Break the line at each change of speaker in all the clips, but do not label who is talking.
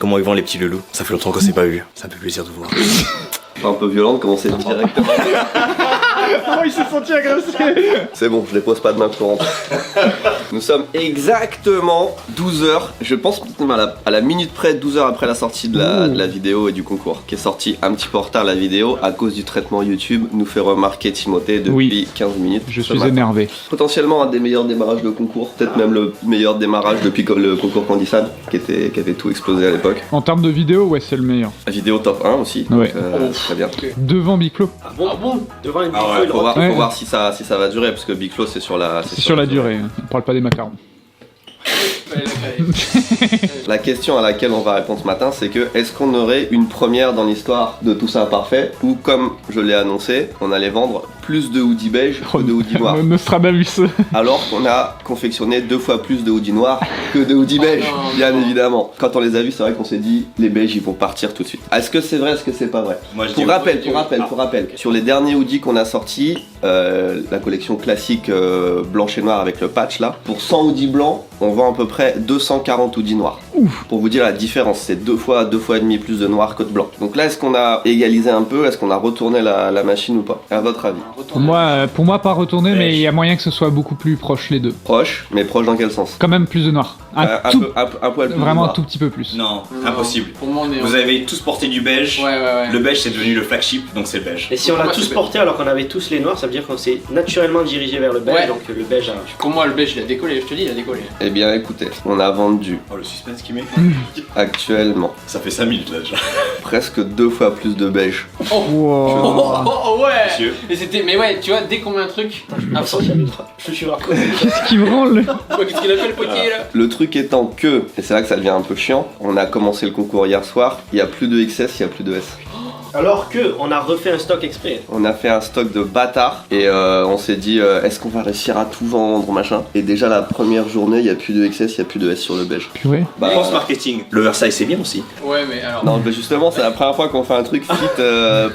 Comment ils vont les petits loulous? Ça fait longtemps qu'on s'est pas eu. Ça me fait plaisir de vous voir.
Un peu violent de commencer directement.
Oh, il s'est senti agressé.
C'est bon, je les pose pas de main courante. Nous sommes exactement 12 heures, je pense à la minute près, 12 heures après la sortie de la vidéo et du concours, qui est sorti un petit peu en retard la vidéo à cause du traitement YouTube, nous fait remarquer Timothée depuis 15 minutes.
Je suis énervé.
Potentiellement un des meilleurs démarrages de concours, peut-être même le meilleur démarrage depuis le concours Candysan, qui avait tout explosé à l'époque.
En termes de vidéo, ouais, c'est le meilleur.
La vidéo top 1 aussi,
Ouais.
donc, très bien.
Devant Biclo.
Ah bon Devant une
Ah ouais, faut
Ouais.
voir si ça va durer, parce que Big Flo c'est sur la...
C'est sur la durée, on parle pas des macarons.
La question à laquelle on va répondre ce matin, c'est que est-ce qu'on aurait une première dans l'histoire de Tout ça imparfait, ou comme je l'ai annoncé, on allait vendre plus de hoodies beige que de hoodies noirs,
Nostradamus.
alors qu'on a confectionné 2 fois plus de hoodies noirs que de hoodies beige, bien évidemment. Quand on les a vus, c'est vrai qu'on s'est dit les beiges ils vont partir tout de suite. Est-ce que c'est vrai, est-ce que c'est pas vrai?
Moi, je
Pour
dis
rappel, sur les derniers hoodies qu'on a sortis, la collection classique blanche et noire avec le patch là, pour 100 hoodies blancs, on vend à peu près 240 hoodies noirs.
Ouf.
Pour vous dire la différence, c'est 2 fois et demi plus de noir que de blanc. Donc là, est-ce qu'on a égalisé un peu? Est-ce qu'on a retourné la machine ou pas? À votre avis?
Pour moi, pas retourné, mais il y a moyen que ce soit beaucoup plus proche les deux.
Proche, mais proche dans quel sens?
Quand même plus de noir.
Un poil plus de
Vraiment un
noir.
tout petit peu plus.
Non, impossible.
Pour moi, on est.
Vous avez tous porté du beige.
Ouais.
Le beige c'est devenu le flagship, donc c'est le beige.
Et si on l'a tous porté alors qu'on avait tous les noirs, ça veut dire qu'on s'est naturellement dirigé vers le beige,
Ouais.
donc le beige a...
Pour moi, le beige, il a décollé, je te dis, il a décollé.
Eh bien écoutez, on a vendu
Oh le suspense qui met.
actuellement
Ça fait 5 minutes là déjà.
presque 2 fois plus de beige.
Oh,
Wow.
ouais.
Monsieur.
Mais ouais, tu vois, dès qu'on met un truc.
Ah, ça, j'avais trop. Je suis rare.
Qu'est-ce qui branle?
Qu'est-ce qu'il appelle potier là?
Le truc étant que, et c'est là que ça devient un peu chiant, on a commencé le concours hier soir, il n'y a plus de XS, il n'y a plus de S.
Alors que on a refait un stock exprès.
On a fait un stock de bâtards et on s'est dit est-ce qu'on va réussir à tout vendre machin. Et déjà la première journée il n'y a plus de XS, il n'y a plus de S sur le beige.
Purée.
Bah,
Pense marketing. L'oversize c'est bien aussi.
Ouais, mais alors.
non mais justement c'est la première fois qu'on fait un truc fit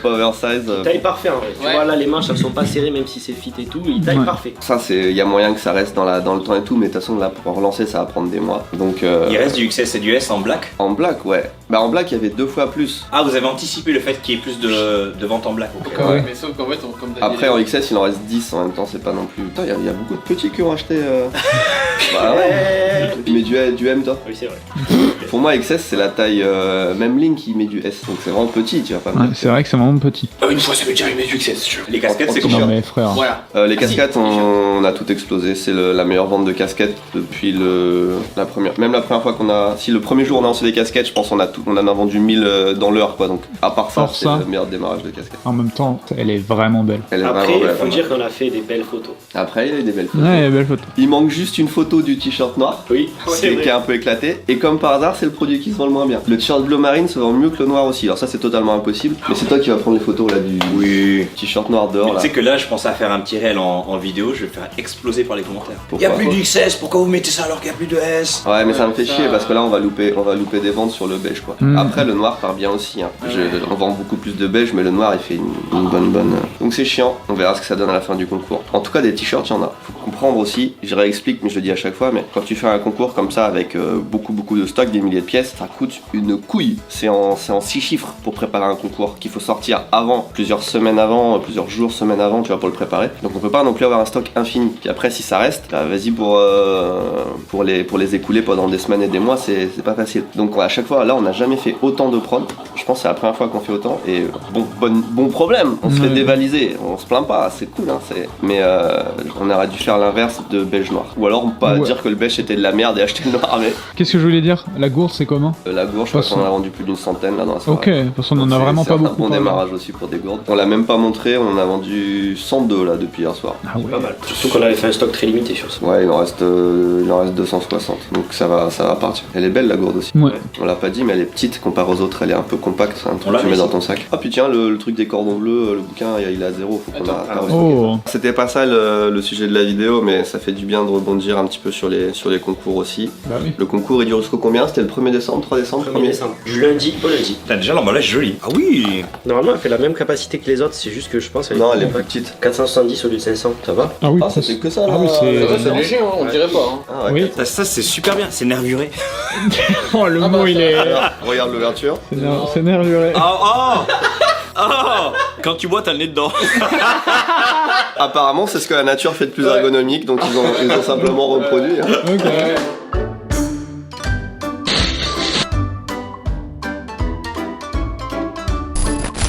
pas oversize.
Taille parfait en vrai. Tu
Ouais.
vois là les manches elles sont pas serrées même si c'est fit et tout, il taille
Ouais.
parfait.
Ça c'est, il y a moyen que ça reste dans le temps et tout, mais de toute façon là pour relancer ça va prendre des mois. Donc
Il reste du XS et du S en black.
en black ouais. Bah en black il y avait 2 fois plus.
Ah, vous avez anticipé le fait qu'il y ait plus de vente en black. Ok.
Ouais, mais sauf qu'en fait, comme t'as dit,
Après en XS il en reste 10 en même temps, c'est pas non plus. Putain il y a beaucoup de petits qui ont acheté bah ouais. Mais du M toi.
Oui c'est vrai.
Pour moi, XS c'est la taille, même Link il met du S, donc c'est vraiment petit, tu vas pas me
Ouais,
dire.
c'est vrai que c'est vraiment petit.
Une fois, ça veut dire il met du XS.
Les casquettes c'est
Non
combien?
mais frère.
Voilà.
Les casquettes, on a tout explosé, c'est la meilleure vente de casquettes depuis la première. Même la première fois qu'on a. Si le premier jour on a lancé des casquettes, je pense qu'on on en a vendu 1000 dans l'heure quoi, donc à part ça,
Hors
c'est
ça.
le meilleur démarrage de casquettes.
En même temps, elle est vraiment belle.
Elle est
Après
vraiment
il
belle.
faut dire qu'on a fait des belles photos.
Après, il y a eu des belles photos.
Ouais, belle photo.
Il manque juste une photo du t-shirt noir.
Oui, c'est
Qui est
vrai.
un peu éclaté, et comme par hasard, c'est le produit qui se vend le moins bien. Le t-shirt bleu marine se vend mieux que le noir aussi, alors ça c'est totalement impossible. Mais c'est toi qui vas prendre les photos là du
Oui.
t-shirt noir
Mais
dehors
tu
là.
sais que là je pensais à faire un petit réel en vidéo, je vais le faire exploser par les commentaires.
Pourquoi
XS, pourquoi vous mettez ça alors qu'il n'y a plus de S?
Ouais mais ça me
Ouais,
fait
ça-
chier parce que là on va louper des ventes sur le beige quoi.
Mm.
Après le noir part bien aussi hein. On vend beaucoup plus de beige mais le noir il fait une bonne. Donc c'est chiant, on verra ce que ça donne à la fin du concours. En tout cas des t-shirts il y en a. Faut comprendre aussi, je réexplique mais je le dis à chaque fois, mais quand tu fais un concours comme ça avec beaucoup de stock, des milliers de pièces, ça coûte une couille. C'est en 6 chiffres pour préparer un concours qu'il faut sortir avant, plusieurs semaines avant, plusieurs jours, semaines avant, tu vois, pour le préparer. Donc on peut pas non plus avoir un stock infini. Puis après si ça reste, bah, vas-y pour les écouler pendant des semaines et des mois, c'est pas facile. Donc à chaque fois là on n'a jamais fait autant de prod. Je pense que c'est la première fois qu'on fait autant et bon problème, on se fait
Ouais.
dévaliser, on se plaint pas, c'est cool hein, mais on aurait dû faire l'inverse de beige noir. Ou alors pas
Ouais.
dire que le beige était de la merde et acheter le noir, mais
Qu'est-ce que je voulais dire? La gourde, c'est comment?
la gourde je crois
Façon.
qu'on en a vendu plus d'une centaine là dans la soirée.
Ok, parce qu'on en a
C'est-
vraiment
c'est
pas
un
beaucoup.
bon
par
démarrage aussi pour des gourdes. On l'a même pas montré, on en a vendu 102 là depuis hier soir.
Ah ouais.
Pas mal. Surtout qu'on avait fait un stock très limité sur ça.
Ouais, il en reste 260, donc ça va partir. Elle est belle la gourde aussi.
Ouais.
On l'a pas dit, mais elle est petite comparée aux autres, elle est un peu compacte, c'est un
On
truc
l'a
que tu
mis
mets dans
ici.
ton sac. Ah puis tiens, le truc des cordons bleus, le bouquin il est à 0, faut qu'on a restocké.
Oh.
C'était pas ça le sujet de la vidéo, mais ça fait du bien de rebondir un petit peu sur les concours aussi.
Bah oui.
Le concours il dure jusqu'au combien? C'était le 1er décembre, 3 décembre,
1er décembre. Du lundi au lundi.
T'as déjà l'emballage joli. Ah oui.
Normalement, elle fait la même capacité que les autres, c'est juste que je pense
Non, elle est plus petite.
470 au lieu de 500, ça va?
Ah oui,
Ah, ça c'est que ça là.
Ah oui, c'est-
C'est léger, hein, on dirait pas. Hein.
Ah, ouais.
Oui.
Ça c'est super bien, c'est nervuré.
Oh, le mot, il est.
Regarde l'ouverture.
C'est nervuré.
Quand tu bois, t'as le nez dedans.
Apparemment, c'est ce que la nature fait de plus ergonomique, donc ils ont simplement reproduit. Hein.
Ok.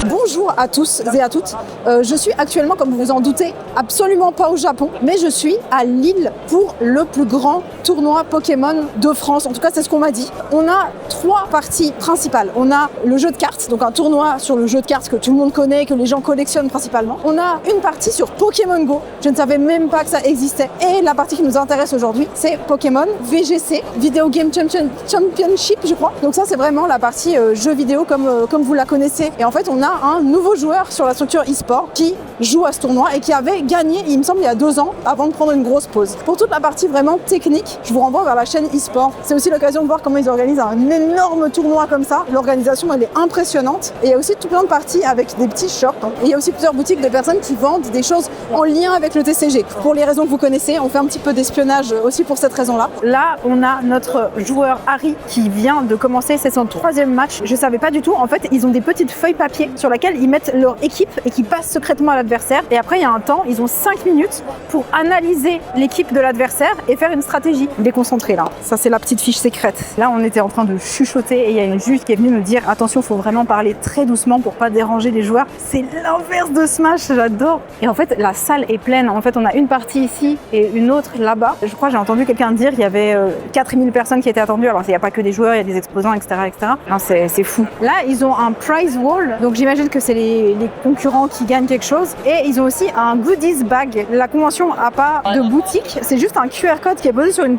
Bonjour à tous et à toutes. Je suis actuellement, comme vous vous en doutez, absolument pas au Japon, mais je suis à Lille pour le plus grand tournoi Pokémon de France. En tout cas, c'est ce qu'on m'a dit. On a 3 parties principales. On a le jeu de cartes, donc un tournoi sur le jeu de cartes que tout le monde connaît, que les gens collectionnent principalement. On a une partie sur Pokémon Go. Je ne savais même pas que ça existait. Et la partie qui nous intéresse aujourd'hui, c'est Pokémon VGC, Video Game Championship, je crois. Donc ça, c'est vraiment la partie jeu vidéo comme vous la connaissez. Et en fait, on a un nouveau joueur sur la structure e-sport qui joue à ce tournoi et qui avait gagné, il me semble, il y a 2 ans, avant de prendre une grosse pause. Pour toute la partie vraiment technique, je vous renvoie vers la chaîne e-sport. C'est aussi l'occasion de voir comment ils organisent un énorme tournoi comme ça. L'organisation, elle est impressionnante. Et il y a aussi tout plein de parties avec des petits shorts. Et il y a aussi plusieurs boutiques de personnes qui vendent des choses en lien avec le TCG. Pour les raisons que vous connaissez, on fait un petit peu d'espionnage aussi pour cette raison-là. Là, on a notre joueur Harry qui vient de commencer, c'est son 3e match. Je savais pas du tout. En fait, ils ont des petites feuilles papier sur lesquelles ils mettent leur équipe et qui passent secrètement à l'adversaire. Et après, il y a un temps, ils ont 5 minutes pour analyser l'équipe de l'adversaire et faire une stratégie. Déconcentré là. Ça, c'est la petite fiche secrète. Là, on était en train de chuchoter et il y a une juge qui est venue nous dire attention, faut vraiment parler très doucement pour pas déranger les joueurs. C'est l'inverse de Smash, j'adore. Et en fait, la salle est pleine. En fait, on a une partie ici et une autre là-bas. Je crois, j'ai entendu quelqu'un dire qu'il y avait 4000 personnes qui étaient attendues. Alors, il n'y a pas que des joueurs, il y a des exposants, etc., etc. Non, c'est fou. Là, ils ont un prize wall. Donc, j'imagine que c'est les concurrents qui gagnent quelque chose. Et ils ont aussi un goodies bag. La convention n'a pas de boutique. C'est juste un QR code qui est posé sur une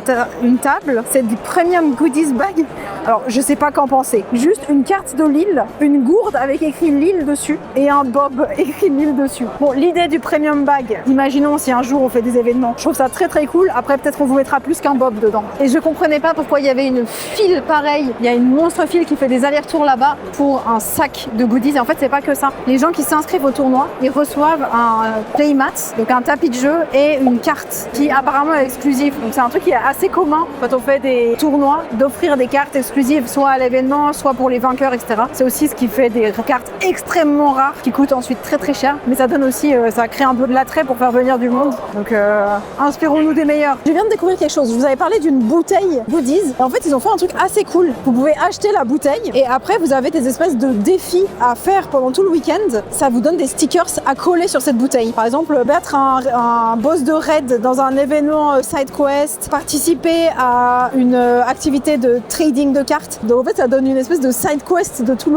table. C'est du premium goodies bag. Alors, je sais pas qu'en penser. Juste une carte de Lille, une gourde avec écrit Lille dessus et un bob écrit Lille dessus. Bon, l'idée du premium bag, imaginons si un jour on fait des événements. Je trouve ça très très cool. Après, peut-être on vous mettra plus qu'un bob dedans. Et je comprenais pas pourquoi il y avait une file pareille. Il y a une monstre file qui fait des allers-retours là-bas pour un sac de goodies. Et en fait, c'est pas que ça. Les gens qui s'inscrivent au tournoi, ils reçoivent un playmat, donc un tapis de jeu et une carte qui apparemment est exclusive. Donc c'est un truc qui est assez commun quand on fait des tournois, d'offrir des cartes exclusives, soit à l'événement, soit pour les vainqueurs, etc. C'est aussi ce qui fait des cartes extrêmement rares qui coûtent ensuite très très cher. Mais ça donne aussi, ça crée un peu de l'attrait pour faire venir du monde. Donc inspirons-nous des meilleurs. Je viens de découvrir quelque chose. Je vous avais parlé d'une bouteille goodies. Et en fait, ils ont fait un truc assez cool. Vous pouvez acheter la bouteille et après, vous avez des espèces de défis à faire pendant tout le week-end. Ça vous donne des stickers à coller sur cette bouteille. Par exemple, battre un boss de raid dans un événement side quest, participer à une activité de trading de cartes. Donc en fait, ça donne une espèce de side quest de tout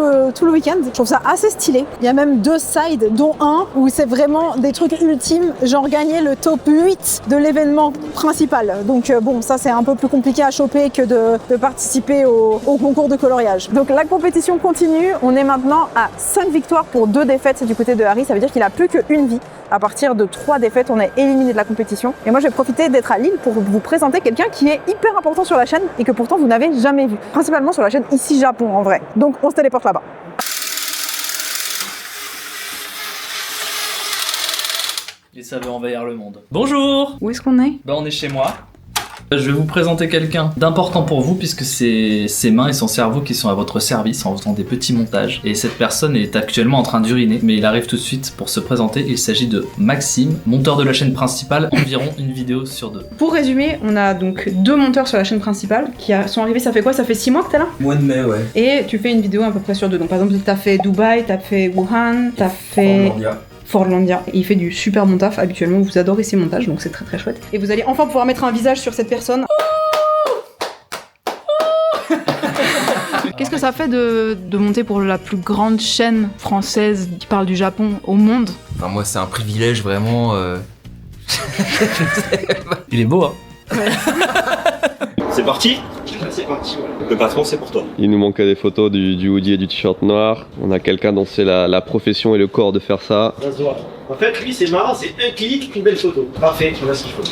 le week-end. Je trouve ça assez stylé. Il y a même 2 sides, dont un où c'est vraiment des trucs ultimes, genre gagner le top 8 de l'événement principal. Donc bon, ça c'est un peu plus compliqué à choper que de participer au concours de coloriage. Donc la compétition continue. On est maintenant à 5 victoires pour 2 défaites du côté de Harry. Ça veut dire qu'il a plus qu'une vie. À partir de 3 défaites, on est éliminé de la compétition. Et moi, je vais profiter d'être à Lille pour vous présenter quelqu'un qui est hyper important sur la chaîne et que pourtant vous n'avez jamais vu. Principalement sur la chaîne ici Japon en vrai. Donc on se téléporte là-bas.
Et ça veut envahir le monde. Bonjour!
Où est-ce qu'on est?
On est chez moi. Je vais vous présenter quelqu'un d'important pour vous puisque c'est ses mains et son cerveau qui sont à votre service en faisant des petits montages. Et cette personne est actuellement en train d'uriner, mais il arrive tout de suite pour se présenter. Il s'agit de Maxime, monteur de la chaîne principale, environ une vidéo sur 2.
Pour résumer, on a donc 2 monteurs sur la chaîne principale qui sont arrivés, ça fait quoi? Ça fait 6 mois que t'es là?
Mois de mai, ouais.
Et tu fais une vidéo à peu près sur 2. Donc par exemple, t'as fait Dubaï, t'as fait Wuhan, t'as fait... Fordlandia. Il fait du super bon taf habituellement, vous adorez ses montages, donc c'est très très chouette. Et vous allez enfin pouvoir mettre un visage sur cette personne. Qu'est-ce que ça fait de monter pour la plus grande chaîne française qui parle du Japon au monde?
Enfin, moi, c'est un privilège vraiment.
Il est beau, hein?
Ouais.
C'est parti.
C'est parti, ouais.
Le patron, c'est pour toi.
Il nous manquait des photos du hoodie et du t-shirt noir. On a quelqu'un dont c'est la profession et le corps de faire ça.
Ça se voit. En fait, lui, c'est marrant, c'est un clic, une belle photo. Parfait, tu vois ce qu'il faut.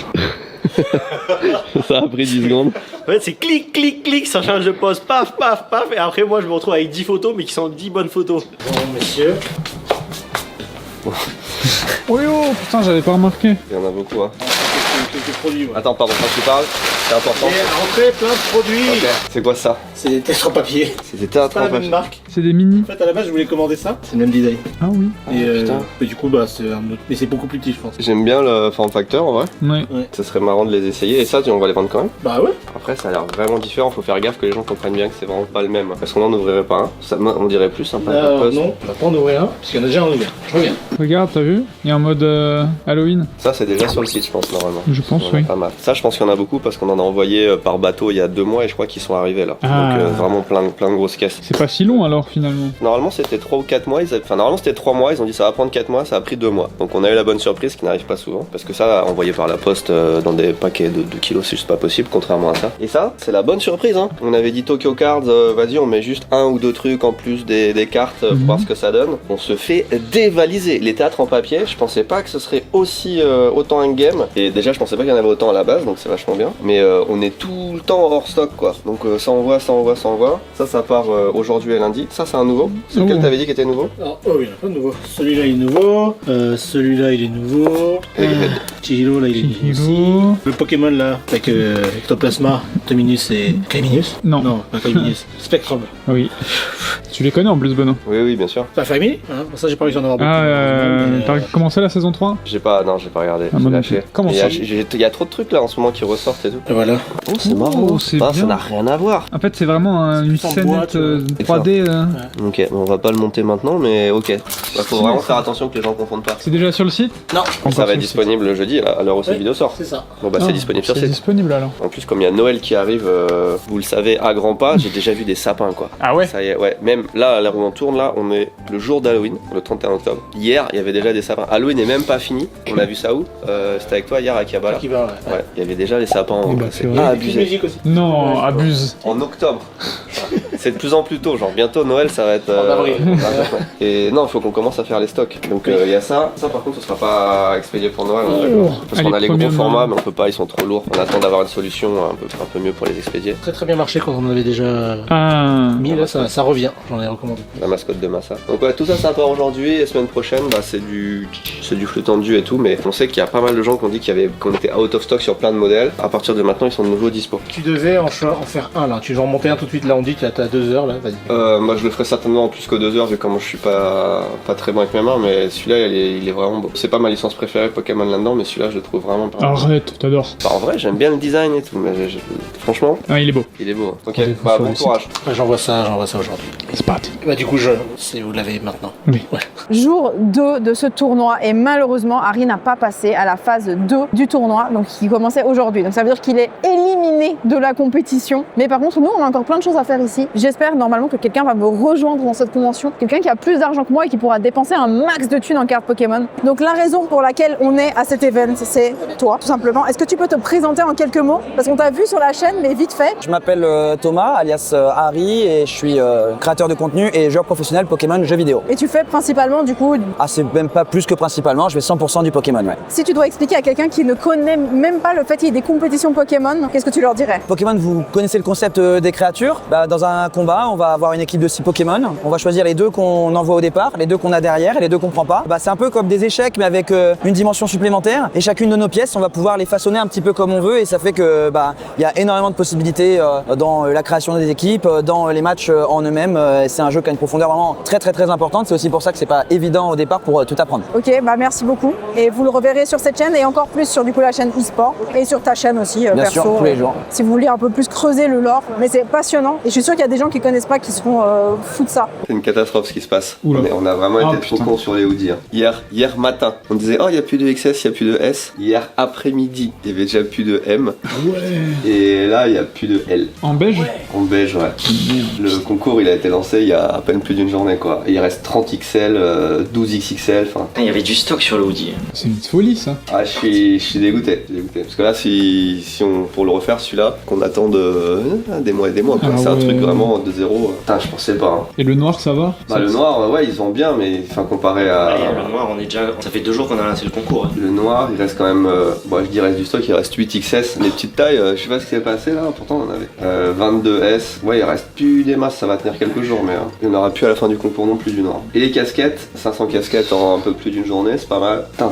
Ça a pris 10 secondes.
En fait, c'est clic, clic, clic, ça change de pose, paf, paf, paf. Et après, moi, je me retrouve avec 10 photos, mais qui sont 10 bonnes photos. Bon, messieurs.
Oh yo, putain, j'avais pas remarqué.
Il y en a beaucoup, hein.
Quelques produits, ouais.
Attends, pardon, quand tu parles, c'est important.
Et rentrer plein de produits.
Ok. C'est quoi ça?
C'est des tests en papier.
C'est des théâtres
C'est pas
en
la même
papier.
marque.
C'est des mini.
En fait, à la base, je voulais commander ça. C'est le même design.
Ah oui.
Et du coup, bah, c'est un autre. Mais c'est beaucoup plus petit, je pense.
J'aime bien le form factor en vrai.
Ouais.
Ça serait marrant de les essayer. Et ça, on va les vendre quand même.
Bah ouais.
Après, ça a l'air vraiment différent. Faut faire gaffe que les gens comprennent bien que c'est vraiment pas le même. Parce qu'on en ouvrirait pas un. Ça, on dirait plus sympa.
Non, on va pas en ouvrir un. Parce qu'il y en a déjà un ouvert. Je reviens.
Regarde, t'as vu? Il y a un mode Halloween.
Ça, c'est déjà sur le site, je pense, normalement.
Je pense,
On en a
oui.
pas mal. Ça, je pense qu'il y en a beaucoup parce qu'on en a envoyé par bateau il y a 2 mois et je crois qu'ils sont arrivés là.
Ah.
Donc vraiment plein de grosses caisses.
C'est pas si long alors finalement.
Normalement, c'était 3 ou 4 mois. Enfin, normalement, c'était 3 mois. Ils ont dit ça va prendre 4 mois. Ça a pris 2 mois. Donc, on a eu la bonne surprise qui n'arrive pas souvent. Parce que ça, envoyé par la poste dans des paquets de 2 kilos, c'est juste pas possible, contrairement à ça. Et ça, c'est la bonne surprise. Hein. On avait dit Tokyo Cards, vas-y, on met juste 1 ou 2 trucs en plus des cartes pour voir ce que ça donne. On se fait dévaliser. Les théâtres en papier, je pensais pas que ce serait aussi autant un game. Et déjà, je pensais pas qu'il y en avait autant à la base, donc c'est vachement bien. Mais on est tout le temps hors stock, quoi. Donc, ça envoie. Ça part aujourd'hui et lundi. Ça, c'est un nouveau. C'est lequel t'avais dit qui était nouveau?
Oh oui, il y en a pas de nouveau. Celui-là, il est nouveau. Celui-là, il est nouveau. Chihiro, là, il est nouveau aussi.
Chihiro.
Le Pokémon, là, avec Ectoplasma, Dominus et Camiminus.
Non.
Non, pas Camiminus. Spectrum.
Oui. Tu les connais en plus, Benoît.
Oui, bien sûr.
T'as Family hein. Ça, j'ai pas réussi à en avoir beaucoup.
T'as commencé la saison 3?
J'ai pas regardé.
Ah,
J'ai
moi non
lâché.
plus. Comment
Il y
ça
a- il y a trop de trucs là en ce moment qui ressortent et tout.
Et voilà.
Oh, c'est
Oh,
marrant.
c'est
Ça
bien.
n'a rien à voir.
En fait, c'est vraiment une
plus en
scénette
boîte,
3D.
Ok, bon, on va pas le monter maintenant, mais ok. Faut vraiment faire attention que les gens confondent pas.
C'est déjà sur le site?
Non,
Ça va être disponible le jeudi à l'heure où cette
Oui.
vidéo sort.
c'est ça.
Bon bah
Ah,
c'est disponible sur
C'est
site.
disponible alors.
En plus comme il y a Noël qui arrive, vous le savez, à grands pas, j'ai déjà vu des sapins quoi.
Ah ouais?
Ça y est, ouais. Même là, à l'heure où on tourne, là, on est le jour d'Halloween, le 31 octobre. Hier, il y avait déjà des sapins. Halloween n'est même pas fini. On a vu ça où? C'était avec toi hier à Kiabala.
Qui va, ouais.
Ouais, il y avait déjà les sapins.
Eh bah,
c'est
c'est vrai.
pas
Et puis
abusé.
musique aussi.
Non,
Ouais,
abuse.
En octobre. C'est de plus en plus tôt, genre bientôt Noël ça va être...
En avril.
Et non, il faut qu'on commence à faire les stocks. Donc il y a ça. Ça par contre ce sera pas expédié pour Noël, on est d'accord. Parce qu'on
Allez,
a les gros
premièrement.
formats mais on peut pas, ils sont trop lourds. On attend d'avoir une solution un peu mieux pour les expédier.
Très très bien marché quand on en avait déjà
Ah.
mis, là ça revient. J'en ai recommandé.
La mascotte de Massa. Donc ouais, tout ça ça part aujourd'hui et semaine prochaine bah, c'est du flux tendu et tout, mais on sait qu'il y a pas mal de gens qui ont dit qu'on était out of stock sur plein de modèles. À partir de maintenant ils sont de nouveau dispo.
Tu devais en faire un là. Tu veux en monter un tout de suite là, on dit que t'as 2 heures là, vas-y.
Moi je le ferai certainement en plus que 2 heures vu comment je suis pas très bon avec mes mains, mais celui-là il est vraiment beau. C'est pas ma licence préférée Pokémon là-dedans, mais celui-là je le trouve vraiment pas mal.
Arrête, t'adores.
Enfin, en vrai j'aime bien le design et tout, mais franchement
Ah, il est beau.
il est beau. Hein. Ok,
Rendez-vous
bah
sur
bon
le site.
courage.
Ouais, j'envoie ça aujourd'hui.
C'est parti.
Bah du coup si vous l'avez maintenant.
Oui.
Ouais.
Jour 2 de ce tournoi et malheureusement Harry n'a pas passé à la phase 2 du tournoi, donc qui commençait aujourd'hui. Donc ça veut dire qu'il est éliminé de la compétition. Mais par contre nous on a encore plein de choses à faire ici. J'espère normalement que quelqu'un va me rejoindre dans cette convention, quelqu'un qui a plus d'argent que moi et qui pourra dépenser un max de thunes en cartes Pokémon. Donc la raison pour laquelle on est à cet event, c'est toi tout simplement. Est-ce que tu peux te présenter en quelques mots? Parce qu'on t'a vu sur la chaîne mais vite fait.
Je m'appelle Thomas, alias Harry, et je suis créateur de contenu et joueur professionnel Pokémon jeux vidéo.
Et tu fais principalement du coup,
Ah, c'est même pas plus que principalement, je fais 100% du Pokémon, ouais.
si tu dois expliquer à quelqu'un qui ne connaît même pas le fait qu'il y ait des compétitions Pokémon, qu'est-ce que tu leur dirais?
Pokémon, vous connaissez le concept des créatures. Dans un combat, on va avoir une équipe de 6 Pokémon. On va choisir les 2 qu'on envoie au départ, les 2 qu'on a derrière et les 2 qu'on prend pas. C'est un peu comme des échecs mais avec une dimension supplémentaire. Et chacune de nos pièces, on va pouvoir les façonner un petit peu comme on veut et ça fait que il y a énormément de possibilités dans la création des équipes, dans les matchs en eux-mêmes. C'est un jeu qui a une profondeur vraiment très très très importante. C'est aussi pour ça que c'est pas évident au départ pour tout apprendre.
Ok, merci beaucoup. Et vous le reverrez sur cette chaîne et encore plus sur du coup la chaîne e-sport et sur ta chaîne aussi
Bien
perso.
sûr, tous les jours.
Si vous voulez un peu plus creuser le lore, mais c'est passionnant et je suis sûr qu'il y a des gens qui connaissent pas qui seront fous de ça.
C'est une catastrophe ce qui se passe.
Oula.
On a vraiment
Ah,
été trop
putain.
cons sur les hoodies. Hein. Hier matin, on disait oh il y a plus de XS, il y a plus de S. Hier après-midi, il y avait déjà plus de M. Et là il y a plus de L.
En beige?
En beige, ouais. Le concours il a été lancé lancé il y a à peine plus d'une journée quoi. Et il reste 30 XL, 12 XXL, enfin.
Il y avait du stock sur le hoodie.
C'est une folie ça.
Ah, je suis dégoûté, Parce que là, si on pour le refaire celui-là, qu'on attend des mois et des mois quoi.
Ah
C'est un
ouais.
truc vraiment de zéro. Putain, je pensais pas. Hein.
Et le noir ça va?
Bah, le noir, ouais, ils se vendent bien, mais enfin comparé à.
Ouais, le noir, on est déjà. Ça fait 2 jours qu'on a lancé le concours. Hein.
Le noir, il reste quand même. Bon, je dis reste du stock, il reste 8 XS. Les petites tailles, je sais pas ce qui s'est passé là, pourtant on en avait. 22S, ouais, il reste plus des masses, ça va tenir quelques jours, mais il n'y en aura plus à la fin du concours non plus du noir. Et les casquettes, 500 casquettes en un peu plus d'une journée, c'est pas mal. Putain,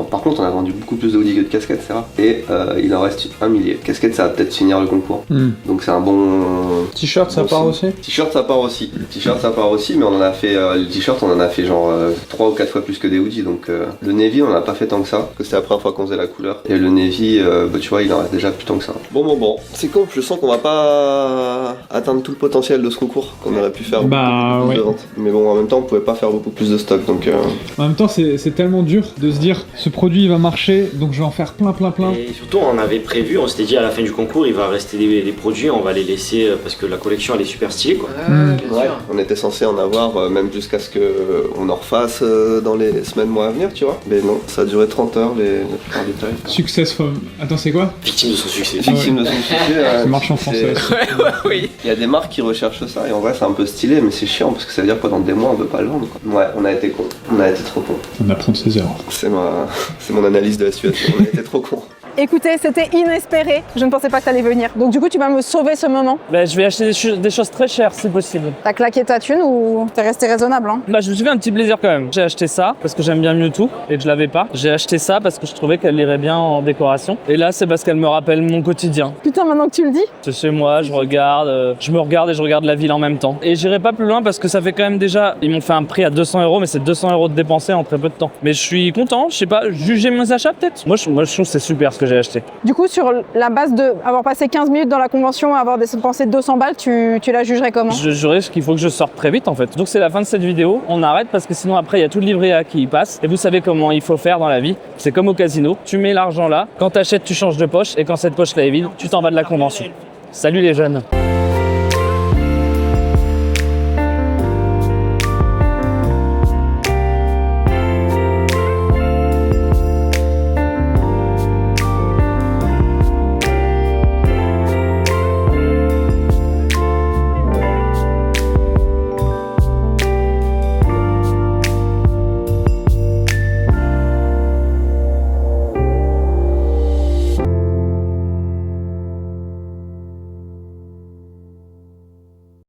par contre, on a vendu beaucoup plus de hoodies que de casquettes, c'est rare. Et il en reste 1 millier. Casquettes, ça va peut-être finir le concours. Donc c'est un bon.
T-shirt ça
bon
part
signe.
aussi?
T-shirt, ça part aussi. T-shirt, ça part aussi, mais on en a fait. Le t-shirt, on en a fait genre 3 ou 4 fois plus que des hoodies. Donc le navy, on en a pas fait tant que ça, parce que c'était la première fois qu'on faisait la couleur. Et le navy, bah, tu vois, il en reste déjà plus tant que ça. Bon. C'est con, je sens qu'on va pas atteindre tout le potentiel de ce concours, qu'on aurait pu faire beaucoup plus de ventes. Mais bon, en même temps, on pouvait pas faire beaucoup plus de stock, donc.
En même temps, c'est tellement dur de se dire ce produit il va marcher, donc je vais en faire plein.
Et surtout, on avait prévu, on s'était dit à la fin du concours, il va rester des produits, on va les laisser parce que la collection elle est super stylée quoi.
Ouais, on était censé en avoir même jusqu'à ce qu'on en refasse dans les semaines, mois à venir, tu vois. Mais non, ça a duré 30 heures la plupart du temps.
Successful. Attends, c'est quoi?
Victime de son succès.
Victime de son succès.
Ça marche en français.
Oui.
Il y a des marques qui recherchent ça et en vrai c'est un peu stylé, mais c'est chiant parce que ça veut dire que dans des mois on veut pas le vendre quoi. Ouais, on a été con. On a été trop con.
On apprend de ses erreurs.
C'est mon analyse de la situation. On a été trop con.
Écoutez, c'était inespéré. Je ne pensais pas que t'allais venir. Donc du coup, tu vas me sauver ce moment.
Bah, je vais acheter des choses très chères si possible.
T'as claqué ta thune ou t'es resté raisonnable hein?
Bah, je me suis fait un petit plaisir quand même. J'ai acheté ça parce que j'aime bien Mewtwo et que je l'avais pas. J'ai acheté ça parce que je trouvais qu'elle irait bien en décoration. Et là, c'est parce qu'elle me rappelle mon quotidien.
Putain, maintenant que tu le dis.
C'est chez moi, je me regarde et je regarde la ville en même temps. Et j'irai pas plus loin parce que ça fait quand même déjà. Ils m'ont fait un prix à 200 €, mais c'est 200 € de dépensés en très peu de temps. Mais je suis content, je sais pas, juger mes achats peut-être. Moi, je trouve que c'est super ce que j'ai acheté.
Du coup, sur la base d'avoir passé 15 minutes dans la convention et avoir dépensé 200 balles, tu la jugerais comment?
Je jugerais qu'il faut que je sorte très vite en fait. Donc c'est la fin de cette vidéo. On arrête parce que sinon après il y a tout le livret A qui y passe. Et vous savez comment il faut faire dans la vie. C'est comme au casino. Tu mets l'argent là. Quand t'achètes, tu changes de poche. Et quand cette poche là est vide, tu t'en vas de la convention. Salut les jeunes.